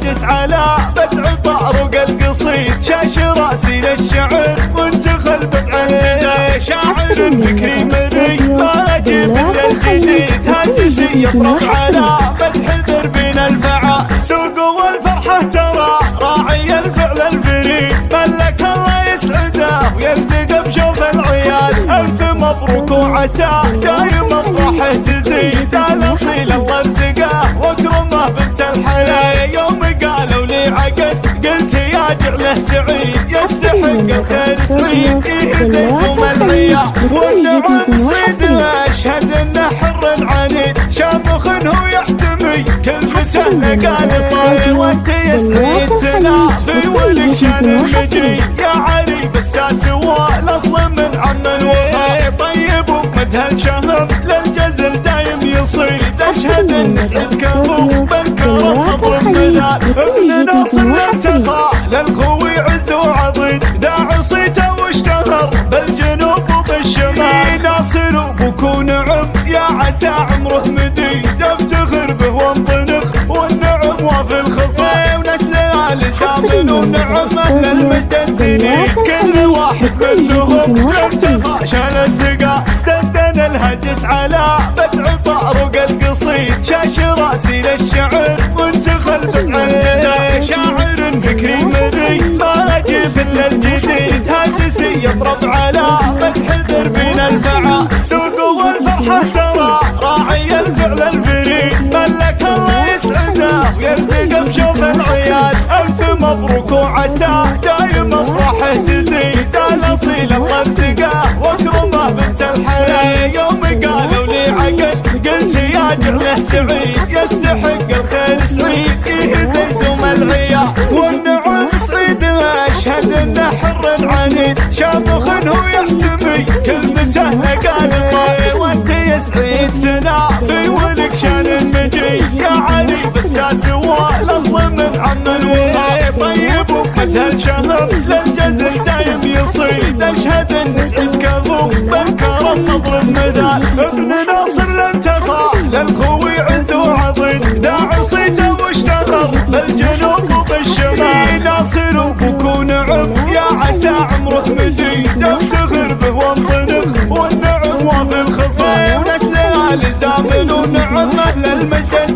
الهجس على بدع طارق القصيد شاش راسي للشعر وانتخل بدع النزاع شاعر فكري مري ما اجيب الا الجديد هجسي يفرض على بدح دربين الفعا سوق والفرحه ترى راعي الفعل الفريد ملك الله يسعده ويرزقه بشوف العيال الف مبروك وعسى دايم افراحه تزيد الاصيل الله يرزقه واكرمه بنت الحلال يوم قالوا لي عقد قلت يا جعله سعيد يستحق الخير سعيد يهزم العيا والنعم سعيد اشهد انه حر عنيد شامخ هو يحتمي كلمته نقال الصيد وانت يا سعيد تنافي ولك شان المجيد يا علي بالساس والاصل من عم الوفا طيب ومدها الشهر للجزل دايم يصيد اشهد ان سعيد كفو بالكرم اضرب مثال ابن ناصر للسخاء للخوي عز وعضيد داع صيته واشتهر بالجنوب وبالشمال ناصر وابوك ونعم يا عسى عمره مديد افتخر به وانطنخ والنعم وفي الخصايا ونسل ال شامل ونعمه للمجد تنيد كل واحد منهم ارتقى شان الثقة دندن الهجس على بدع طارق القصيد شاش راسي للشعر وانتخل بدع النزاع شاعر فكري مري ما اجيب الا الجديد هجسي يضرب على بدح دربين الفعا سوق والفرحه ترى راعي الفعل الفريد ملك الله يسعده ويرزقه بشوف العيال الف مبروك وعسى دايم افراحه تزيد الاصيل الله يرزقه واكرمه بنت الحلال يوم قالوا لي عقد قلت يا جعله سعيد يستحق الخير سعيد يهزم العيا والنعم سعيد اشهد انه حر عنيد شامخ هو يحتمي كلمته نقال الطير وانت يا سعيد تنافي ولك شان المجيد يا علي بالساس والاصل من عم الوفا طيب ومدها الشهر للجزل دايم يصيد اشهد ان سعيد كفو بالكرم اضرب مثال ابن ناصر للتقى للخوي عز وعضيد داع صيته واشتهر بالجنوب وبالشمال ناصر وابوك ونعم يا عسى عمره مديد افتخر به وانطنخ والنعم وفي الخصايا ونسل ال زامل ونعمه للمجد